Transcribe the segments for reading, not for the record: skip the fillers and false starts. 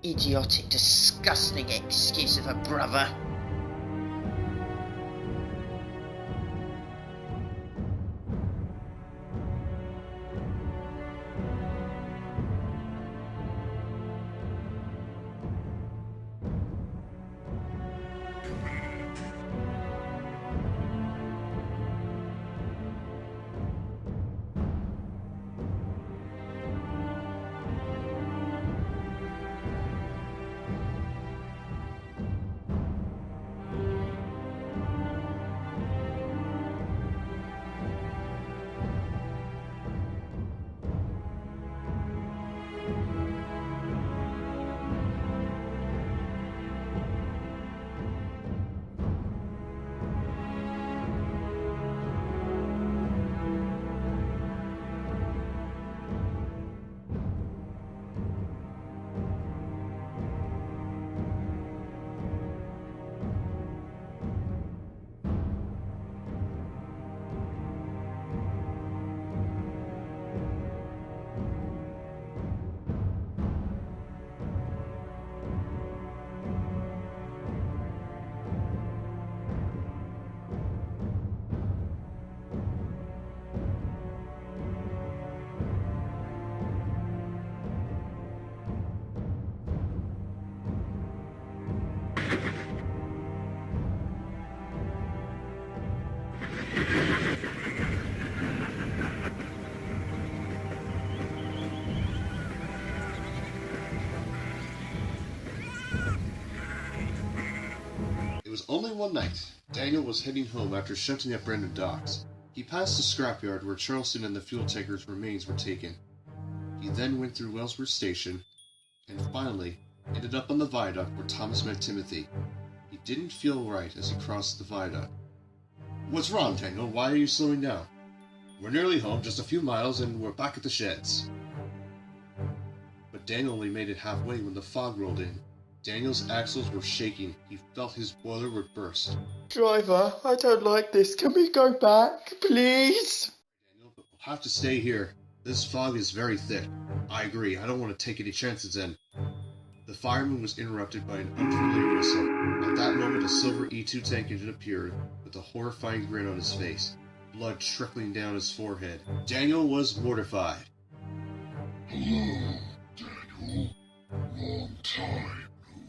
idiotic, disgusting excuse of a brother. It was only one night. Daniel was heading home after shunting at Brandon Docks. He passed the scrapyard where Charleston and the fuel tanker's remains were taken. He then went through Wellsworth Station, and finally ended up on the viaduct where Thomas met Timothy. He didn't feel right as he crossed the viaduct. "What's wrong, Daniel? Why are you slowing down?" "We're nearly home, just a few miles, and we're back at the sheds." But Daniel only made it halfway when the fog rolled in. Daniel's axles were shaking. He felt his boiler would burst. Driver, I don't like this. Can we go back, please? Daniel, but we'll have to stay here. This fog is very thick. I agree. I don't want to take any chances in. The fireman was interrupted by an unfamiliar whistle. At that moment, a silver E2 tank engine appeared with a horrifying grin on his face, blood trickling down his forehead. Daniel was mortified. "Hello, Daniel. Long time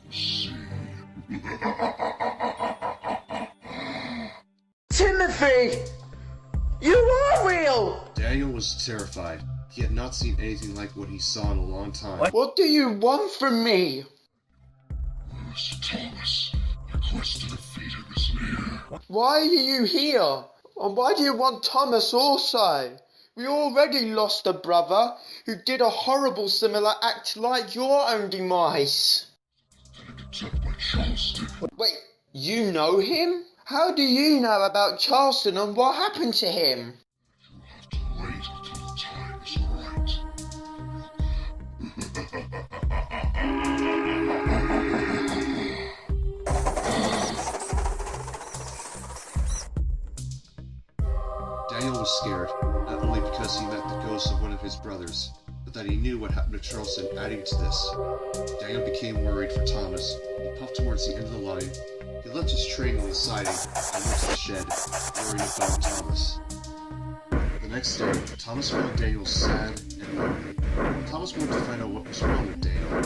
no see." Timothy! You are real! Daniel was terrified. He had not seen anything like what he saw in a long time. What do you want from me? "Where's Thomas? The quest to defeat him is near." Why are you here? And why do you want Thomas also? We already lost a brother who did a horrible similar act like your own demise. Then attacked by Charleston. Wait, you know him? How do you know about Charleston and what happened to him? You'll have to wait until the time is right. Daniel was scared, not only because he met the ghost of one of his brothers, but that he knew what happened to Charleston adding to this. Daniel became worried for Thomas. He puffed towards the end of the line. He left his train on the siding and went to the shed, worrying about Thomas. The next day, Thomas found Daniel sad and lonely. Thomas wanted to find out what was wrong with Daniel.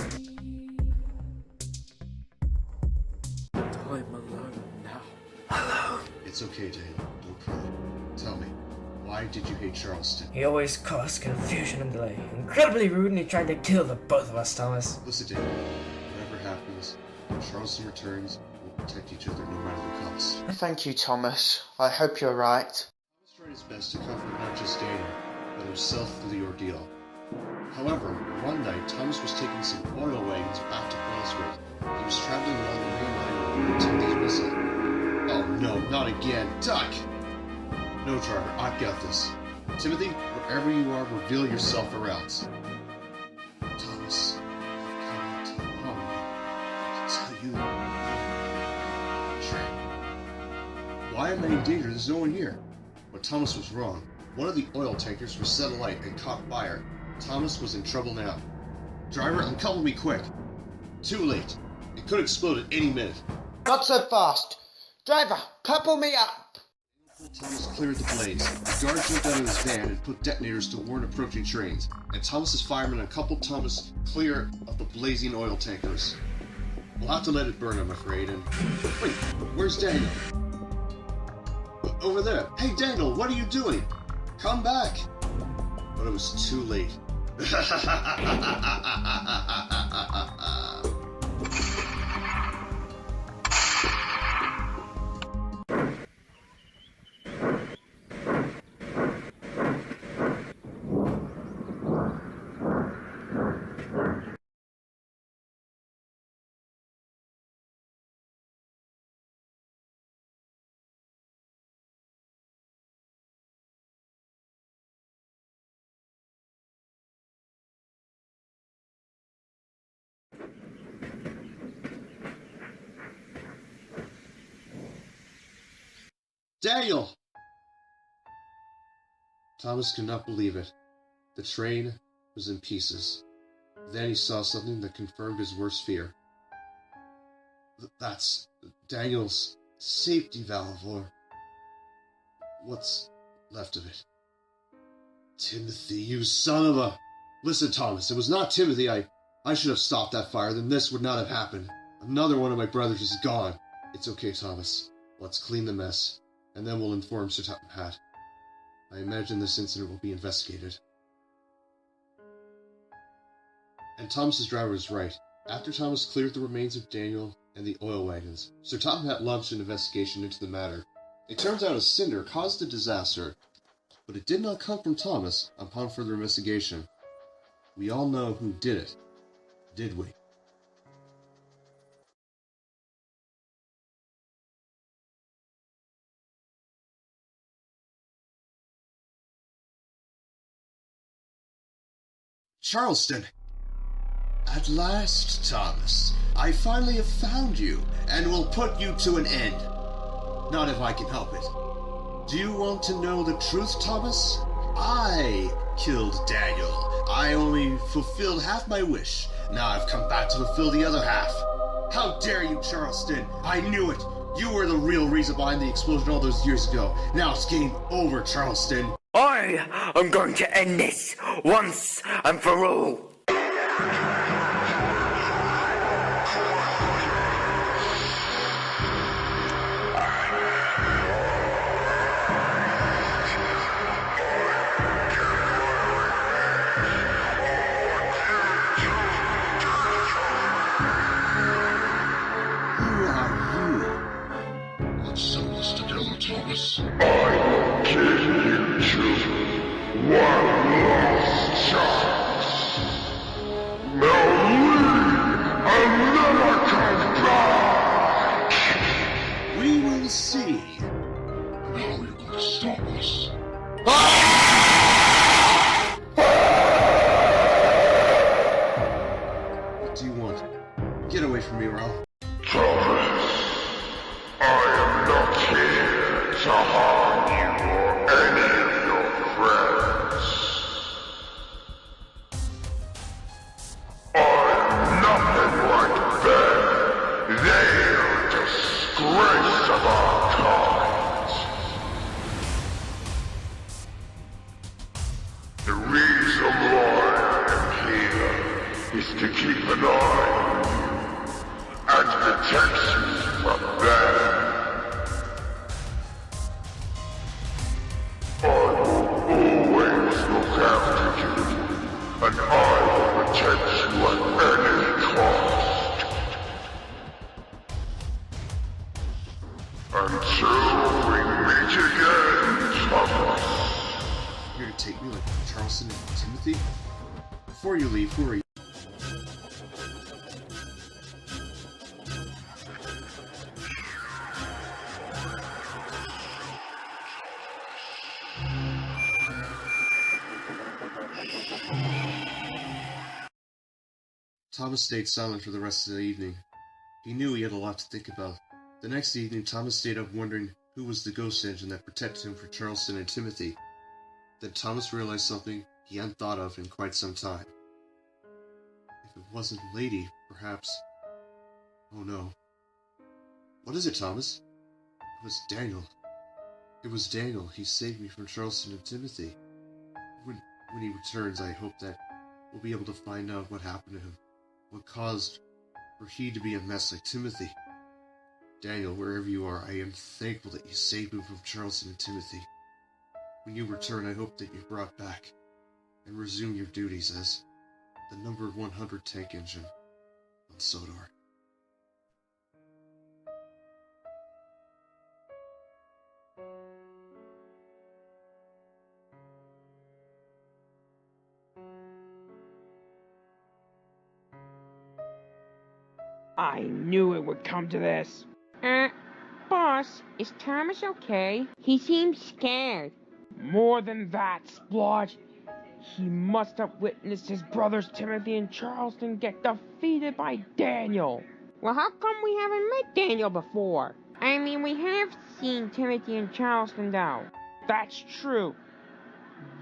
I'm alone now. Alone. It's okay, Daniel. Don't cry. Tell me, why did you hate Charleston? He always caused confusion and delay. Incredibly rude, and he tried to kill the both of us, Thomas. Listen, Daniel. Whatever happens, when Charleston returns, we'll protect each other no matter the cost. Thank you, Thomas. I hope you're right. Thomas tried his best to comfort not just Daniel, but himself through the ordeal. However, one night, Thomas was taking some oil wagons back to Wellsworth. He was traveling along the main line when Timothy's whistle. Oh no, not again! Duck! No, driver, I've got this. Timothy, wherever you are, reveal yourself or else. Thomas, I've come to Mom to tell you. Why am I in danger? There's no one here. But Thomas was wrong. One of the oil tankers was set alight and caught fire. Thomas was in trouble now. Driver, uncouple me quick. Too late. It could explode at any minute. Not so fast. Driver, couple me up. Thomas cleared the blaze. The guard jumped out of his van and put detonators to warn approaching trains, and Thomas's firemen coupled Thomas clear of the blazing oil tankers. We'll have to let it burn, I'm afraid, and... Wait, where's Daniel? Over there. Hey, Daniel, what are you doing? Come back! But it was too late. Daniel! Thomas could not believe it. The train was in pieces. Then he saw something that confirmed his worst fear. That's Daniel's safety valve, or what's left of it. Timothy, you son of a... Listen, Thomas, it was not Timothy. I should have stopped that fire, then this would not have happened. Another one of my brothers is gone. It's okay, Thomas. Let's clean the mess. And then we'll inform SodorWorkShops. I imagine this incident will be investigated. And Thomas's driver was right. After Thomas cleared the remains of Daniel and the oil wagons, SodorWorkShops launched an investigation into the matter. It turns out a cinder caused the disaster, but it did not come from Thomas upon further investigation. We all know who did it, did we? Charleston! At last, Thomas, I finally have found you, and will put you to an end. Not if I can help it. Do you want to know the truth, Thomas? I killed Daniel. I only fulfilled half my wish. Now I've come back to fulfill the other half. How dare you, Charleston? I knew it! You were the real reason behind the explosion all those years ago. Now it's game over, Charleston. I am going to end this once and for all. Who are you? Let's settle this together, Thomas. I will give you two. One last chance. Now leave and never come back. We will see. How are you going to stop us? What do you want? Get away from me, Ralph. Thomas, I am not here to harm you or any of your friends. I'm nothing like them. They are a disgrace of our kind. The reason why I am here is to keep an eye on you and protect you from them. I will always look after you, and I will protect you at any cost. Until we meet again, Thomas. You're to take me like Charleston and Timothy? Before you leave, who are you? Thomas stayed silent for the rest of the evening. He knew he had a lot to think about. The next evening, Thomas stayed up wondering who was the ghost engine that protected him from Charleston and Timothy. Then Thomas realized something he hadn't thought of in quite some time. If it wasn't Lady, perhaps Oh no. What is it, Thomas? It was Daniel. It was Daniel. He saved me from Charleston and Timothy. When he returns, I hope that we'll be able to find out what happened to him. What caused for he to be a mess like Timothy. Daniel, wherever you are, I am thankful that you saved me from Charleston and Timothy. When you return, I hope that you're brought back and resume your duties as the number 100 tank engine on Sodor. I knew it would come to this. Boss, is Thomas okay? He seems scared. More than that, Splodge. He must have witnessed his brothers Timothy and Charleston get defeated by Daniel. Well, how come we haven't met Daniel before? I mean, we have seen Timothy and Charleston, though. That's true.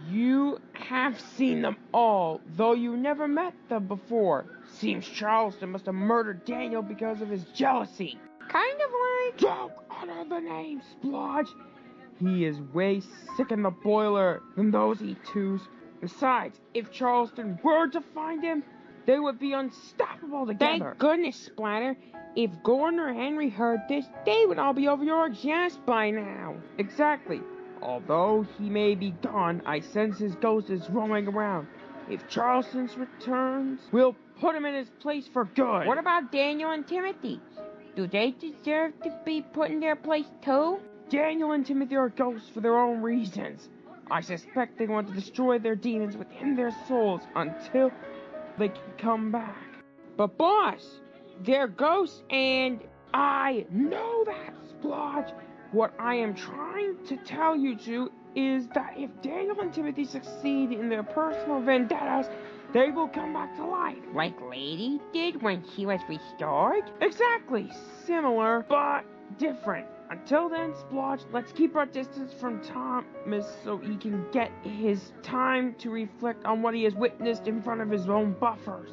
You have seen them all, though you never met them before. Seems Charleston must have murdered Daniel because of his jealousy. Kind of like... Don't utter the name, Splodge. He is way sick in the boiler than those E2s. Besides, if Charleston were to find him, they would be unstoppable together. Thank goodness, Splatter. If Gordon or Henry heard this, they would all be over your exhaust by now. Exactly. Although he may be gone, I sense his ghost is roaming around. If Charleston returns, we'll put him in his place for good. What about Daniel and Timothy? Do they deserve to be put in their place too? Daniel and Timothy are ghosts for their own reasons. I suspect they want to destroy their demons within their souls until they can come back. But boss, they're ghosts and... I know that, Splodge. What I am trying to tell you two is that if Daniel and Timothy succeed in their personal vendettas, they will come back to life. Like Lady did when she was restored? Exactly. Similar, but different. Until then, Splodge, let's keep our distance from Thomas so he can get his time to reflect on what he has witnessed in front of his own buffers.